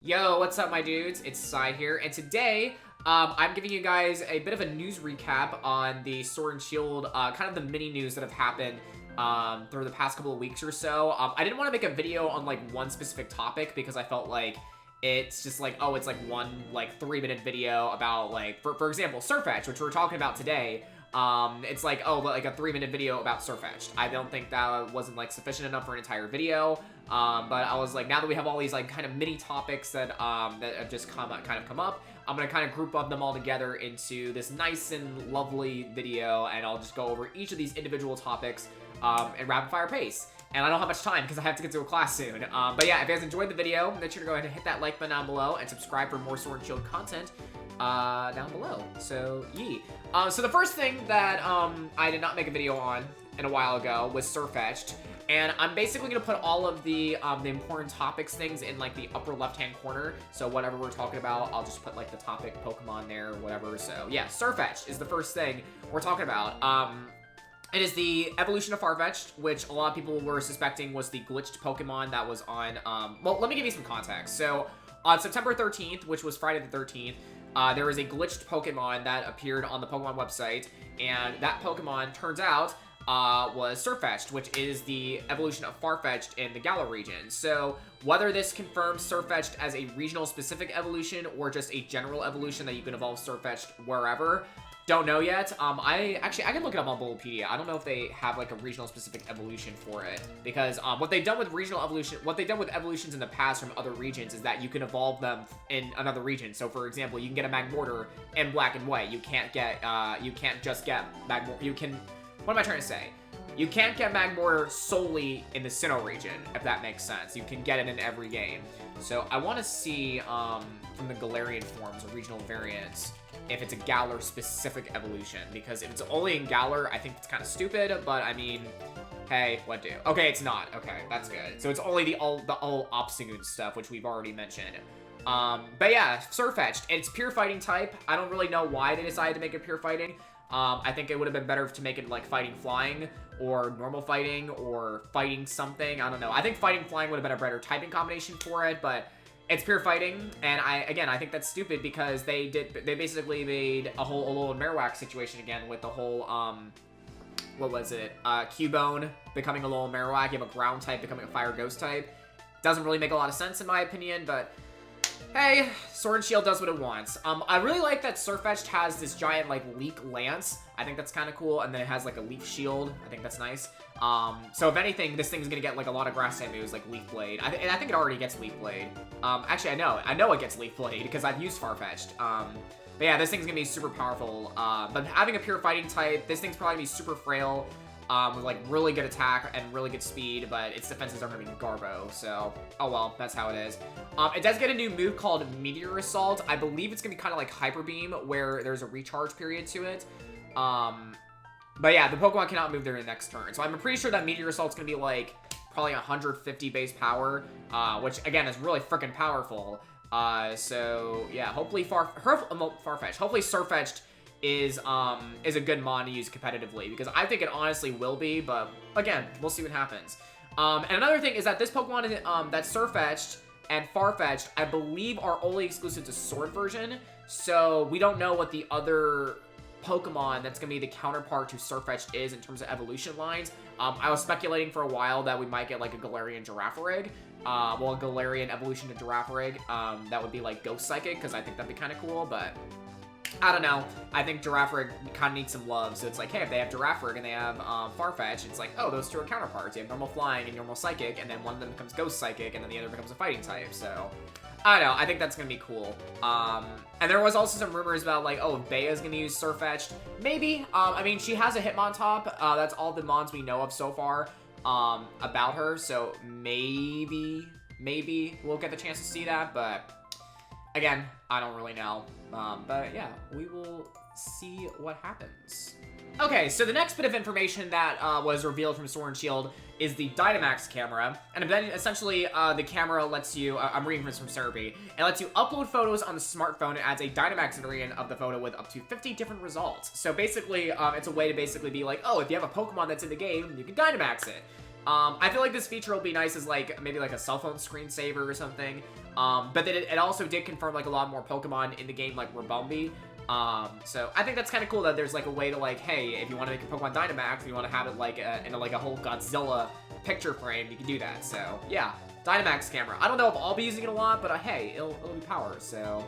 Yo, what's up, my dudes? It's Sai here, and today, I'm giving you guys a bit of a news recap on the Sword and Shield, kind of the mini news that have happened, through the past couple of weeks or so. I didn't want to make a video on, like, one specific topic, because I felt like it's just like, oh, it's like one, like, 3-minute video about, like, for example, Sirfetch'd, which we're talking about today. It's like, oh, like a 3-minute video about Sirfetch'd. I don't think that wasn't, like, sufficient enough for an entire video. But I was like, now that we have all these, like, kind of mini topics that have just come up, I'm gonna kind of group up them all together into this nice and lovely video, and I'll just go over each of these individual topics, in rapid fire pace. And I don't have much time because I have to get to a class soon. But yeah, if you guys enjoyed the video, make sure to go ahead and hit that like button down below and subscribe for more Sword and Shield content, down below. So, yee. So the first thing that, I did not make a video on in a while ago was Sirfetch'd. And I'm basically going to put all of the important topics things in, like, the upper left-hand corner. So whatever we're talking about, I'll just put, like, the topic Pokemon there or whatever. So, yeah, Sirfetch'd is the first thing we're talking about. It is the evolution of Farfetch'd, which a lot of people were suspecting was the glitched Pokemon that was on, well, let me give you some context. So, on September 13th, which was Friday the 13th, there was a glitched Pokemon that appeared on the Pokemon website, and that Pokemon, turns out, was Sirfetch'd, which is the evolution of Farfetch'd in the Galar region. So, whether this confirms Sirfetch'd as a regional specific evolution or just a general evolution that you can evolve Sirfetch'd wherever, don't know yet. I can look it up on Bulbapedia. I don't know if they have, like, a regional specific evolution for it, because what they've done with evolutions in the past from other regions is that you can evolve them in another region. So, for example, you can get a Magmortar in Black and White. You can't just get Magmortar. What am I trying to say? You can't get Magmortar solely in the Sinnoh region, if that makes sense. You can get it in every game. So I want to see, from the Galarian forms or regional variants, if it's a Galar-specific evolution. Because if it's only in Galar, I think it's kind of stupid, but I mean, hey, what do? Okay, it's not. Okay, that's good. So it's only the all Obstagoon stuff, which we've already mentioned. But yeah, Sirfetch'd, it's pure fighting type. I don't really know why they decided to make it pure fighting. I think it would have been better to make it, like, fighting flying, or normal fighting, or fighting something. I don't know. I think fighting flying would have been a better typing combination for it, but it's pure fighting, and I think that's stupid because they basically made a whole Alolan Marowak situation again with the whole, what was it? Cubone becoming a Alolan Marowak, you have a ground type becoming a fire ghost type. Doesn't really make a lot of sense in my opinion, but hey, Sword and Shield does what it wants. I really like that Sirfetch'd has this giant, like, leek lance. I think that's kind of cool. And then it has, like, a leaf shield. I think that's nice. So if anything, this thing's gonna get, like, a lot of grass type moves, like Leaf Blade. I think it already gets Leaf Blade. Actually, I know it gets Leaf Blade because I've used Farfetch'd. But yeah, this thing's gonna be super powerful. But having a pure fighting type, this thing's probably gonna be super frail. With, like, really good attack and really good speed, but its defenses are gonna be Garbo, so, oh well, that's how it is. It does get a new move called Meteor Assault. I believe it's gonna be kind of like Hyper Beam, where there's a recharge period to it. But yeah, the Pokemon cannot move during the next turn, so I'm pretty sure that Meteor Assault's gonna be, like, probably 150 base power, which, again, is really freaking powerful. So, yeah, hopefully Farfetch'd, hopefully Sirfetch'd is a good mon to use competitively, because I think it honestly will be, but again, we'll see what happens. And another thing is that this Pokemon, that Sirfetch'd and Farfetch'd, I believe, are only exclusive to Sword version, so we don't know what the other Pokemon that's gonna be the counterpart to Sirfetch'd is in terms of evolution lines. I was speculating for a while that we might get, like, a Galarian Girafarig, well, a Galarian evolution to Girafarig, that would be, like, Ghost Psychic, because I think that'd be kind of cool, but I don't know. I think Girafarig kind of needs some love, so it's like, hey, if they have Girafarig and they have Farfetch'd, it's like, oh, those two are counterparts. You have normal flying and normal psychic, and then one of them becomes ghost psychic, and then the other becomes a fighting type, so I don't know. I think that's gonna be cool. And there was also some rumors about, like, oh, if Bea's gonna use Sirfetch'd. Maybe. I mean, she has a Hitmontop. That's all the mons we know of so far about her, so maybe we'll get the chance to see that, but again, I don't really know. But yeah, we will see what happens. Okay, so the next bit of information that was revealed from Sword and Shield is the Dynamax camera. And then essentially, the camera lets you, I'm reading this from Cerebi, it lets you upload photos on the smartphone and adds a Dynamax variant of the photo with up to 50 different results. So basically, it's a way to basically be like, oh, if you have a Pokemon that's in the game, you can Dynamax it. I feel like this feature will be nice as, like, maybe like a cell phone screensaver or something. But then it also did confirm like a lot more Pokemon in the game, like Ribombee. So I think that's kind of cool that there's like a way to like, hey, if you want to make a Pokemon Dynamax, if you want to have it like in a whole Godzilla picture frame, you can do that. So yeah, Dynamax camera. I don't know if I'll be using it a lot, but hey, it'll be power. So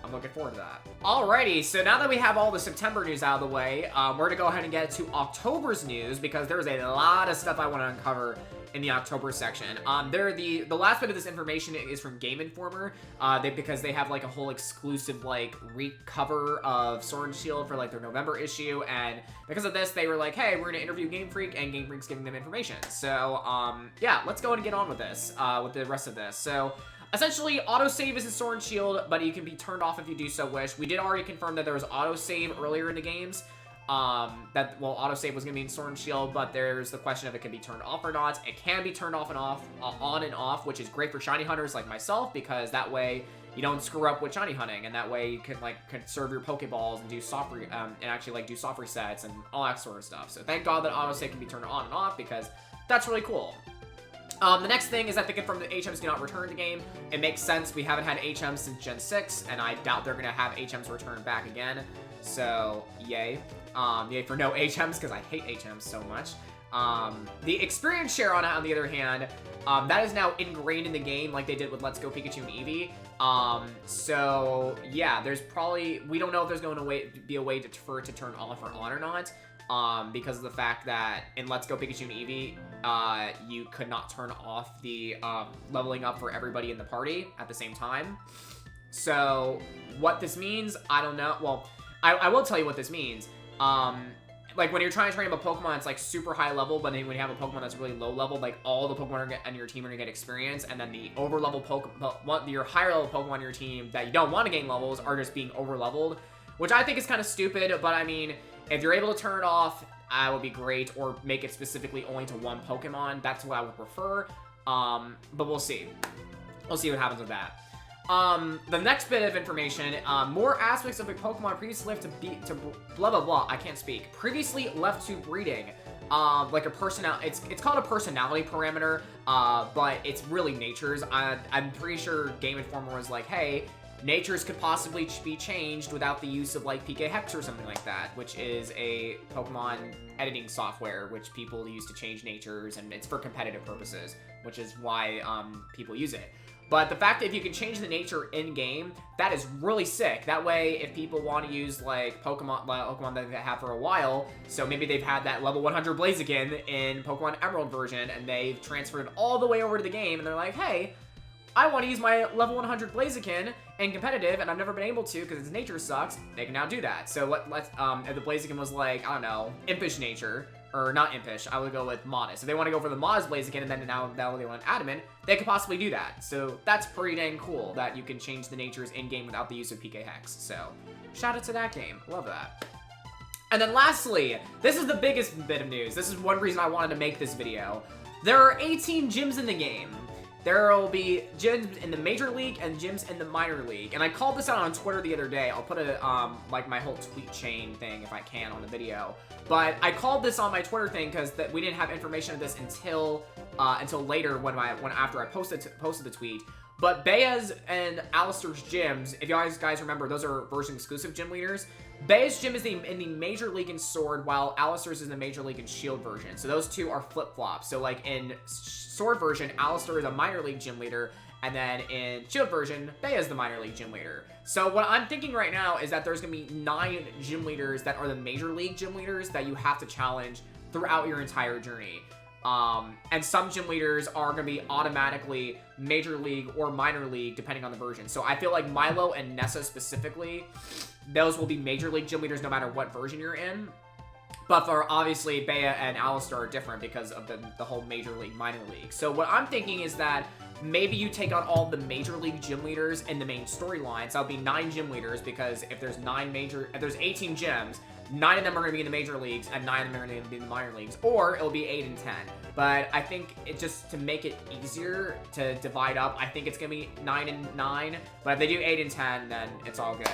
I'm looking forward to that. Alrighty, so now that we have all the September news out of the way, we're gonna go ahead and get to October's news because there's a lot of stuff I want to uncover in the October section. The last bit of this information is from Game Informer, because they have like a whole exclusive like recover of Sword and Shield for like their November issue, and because of this, they were like, hey, we're gonna interview Game Freak, and Game Freak's giving them information. So yeah, let's go ahead and get on with this, with the rest of this. So essentially, autosave is in Sword and Shield, but you can be turned off if you do so wish. We did already confirm that there was autosave earlier in the games. Autosave was going to be in Sword and Shield, but there's the question of it can be turned off or not. It can be turned off and on and off, which is great for shiny hunters like myself, because that way you don't screw up with shiny hunting, and that way you can like conserve your Pokeballs and do soft do soft resets and all that sort of stuff. So thank God that autosave can be turned on and off, because that's really cool. The next thing is that they confirmed that HMs do not return to game. It makes sense. We haven't had HMs since Gen 6, and I doubt they're going to have HMs return back again. So, yay. Yay for no HMs, because I hate HMs so much. The experience share on it, on the other hand, that is now ingrained in the game like they did with Let's Go Pikachu and Eevee. So, yeah, we don't know if there's going to be a way for it to turn off or on or not. Because of the fact that in Let's Go Pikachu and Eevee, you could not turn off the leveling up for everybody in the party at the same time. So what this means, I don't know. Well, I will tell you what this means. Like when you're trying to train up a Pokemon, it's like super high level, but then when you have a Pokemon that's really low level, like all the Pokemon on your team are gonna get experience, and then the over level Pokemon, your higher level Pokemon on your team that you don't want to gain levels are just being over leveled, which I think is kind of stupid. But I mean, if you're able to turn it off, that would be great, or make it specifically only to one Pokemon. That's what I would prefer. But we'll see. We'll see what happens with that. The next bit of information, more aspects of a Pokemon previously left to blah blah blah. I can't speak. Previously left to breeding. Like a it's called a personality parameter, but it's really nature's. I'm pretty sure Game Informer was like, hey, natures could possibly be changed without the use of like PK Hex or something like that, which is a Pokemon editing software which people use to change natures, and it's for competitive purposes, which is why people use it. But the fact that if you can change the nature in-game, that is really sick. That way, if people want to use, like, Pokemon that they have for a while, so maybe they've had that level 100 Blaziken in Pokemon Emerald version, and they've transferred all the way over to the game, and they're like, hey, I want to use my level 100 Blaziken in competitive, and I've never been able to because its nature sucks, they can now do that. So if the Blaziken was like, I don't know, Impish nature, or not Impish, I would go with Modest. If they want to go for the Modest Blaziken, and then now they want Adamant, they could possibly do that. So that's pretty dang cool that you can change the natures in-game without the use of PK Hex. So shout out to that game. Love that. And then lastly, this is the biggest bit of news. This is one reason I wanted to make this video. There are 18 gyms in the game. There will be gyms in the Major League and gyms in the Minor League. And I called this out on Twitter the other day. I'll put like my whole tweet chain thing, if I can, on the video. But I called this on my Twitter thing because we didn't have information of this until later after I posted the tweet. But Baya's and Allister's gyms, if you guys remember, those are version exclusive gym leaders. Baya's gym is in the Major League in Sword, while Allister's is in the Major League in Shield version. So those two are flip-flops. So like in Sword version, Allister is a Minor League gym leader, and then in Shield version, Baya is the Minor League gym leader. So what I'm thinking right now is that there's going to be 9 gym leaders that are the Major League gym leaders that you have to challenge throughout your entire journey. And some gym leaders are going to be automatically Major League or Minor League, depending on the version. So I feel like Milo and Nessa specifically, those will be Major League gym leaders no matter what version you're in. But for obviously Baya and Allister are different because of the whole Major League, Minor League. So what I'm thinking is that maybe you take on all the Major League gym leaders in the main storyline. So that'll be 9 gym leaders, because if there's 18 gyms, 9 of them are going to be in the Major Leagues, and 9 of them are going to be in the Minor Leagues, or it'll be 8 and 10. But I think just to make it easier to divide up, I think it's going to be 9 and 9. But if they do 8 and 10, then it's all good.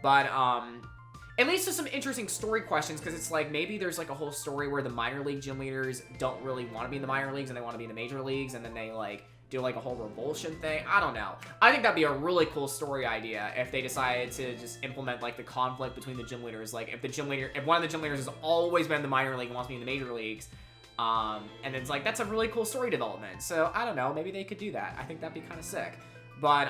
But it leads to some interesting story questions, because it's like maybe there's like a whole story where the Minor League gym leaders don't really want to be in the Minor Leagues and they want to be in the Major Leagues, and then they like do like a whole revulsion thing. I don't know. I think that'd be a really cool story idea if they decided to just implement like the conflict between the gym leaders. Like if one of the gym leaders has always been in the minor league and wants to be in the major leagues, and it's like, that's a really cool story development. So I don't know, maybe they could do that. I think that'd be kind of sick. But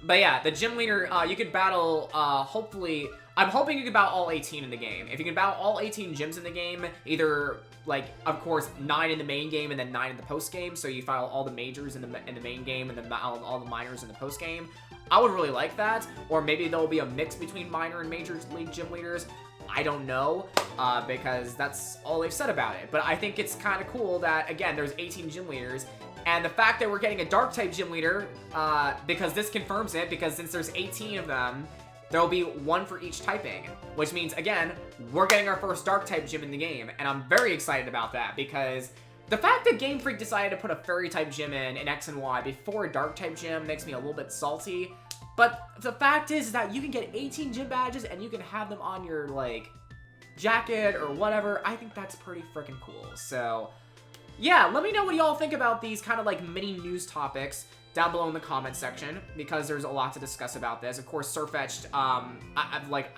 yeah, the gym leader, you could battle, hopefully, I'm hoping you can battle all 18 in the game. If you can battle all 18 gyms in the game, either, like, of course, 9 in the main game and then 9 in the post game, so you battle all the majors in the main game and then all the minors in the post game, I would really like that. Or maybe there'll be a mix between minor and major league gym leaders. I don't know, because that's all they've said about it. But I think it's kind of cool that, again, there's 18 gym leaders. And the fact that we're getting a Dark-type gym leader, because this confirms it, because since there's 18 of them, there will be 1 for each typing. Which means, again, we're getting our first Dark-type gym in the game. And I'm very excited about that, because the fact that Game Freak decided to put a Fairy-type gym in X and Y before a Dark-type gym makes me a little bit salty. But the fact is that you can get 18 gym badges and you can have them on your, like, jacket or whatever. I think that's pretty freaking cool. So yeah, let me know what y'all think about these kind of like mini news topics down below in the comments section, because there's a lot to discuss about this. Of course, Sirfetch'd,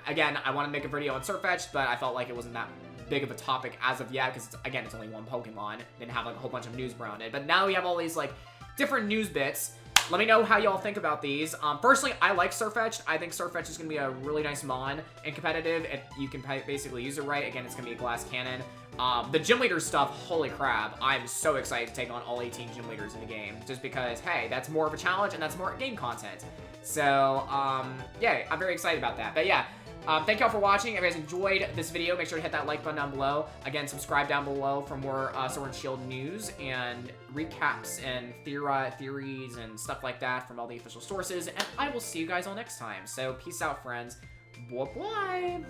again, I want to make a video on Sirfetch'd, but I felt like it wasn't that big of a topic as of yet, because again, it's only one Pokemon. Didn't have like a whole bunch of news around it. But now we have all these like different news bits. Let me know how y'all think about these. Personally, I like Sirfetch'd. I think Sirfetch'd is going to be a really nice mon and competitive. If you can basically use it right. Again, it's going to be a glass cannon. The gym leader stuff, holy crap. I'm so excited to take on all 18 gym leaders in the game. Just because, hey, that's more of a challenge and that's more game content. So, yeah, I'm very excited about that. But yeah, thank y'all for watching. If you guys enjoyed this video, make sure to hit that like button down below. Again, subscribe down below for more Sword and Shield news and recaps and theories and stuff like that from all the official sources. And I will see you guys all next time. So, peace out, friends. Bye-bye.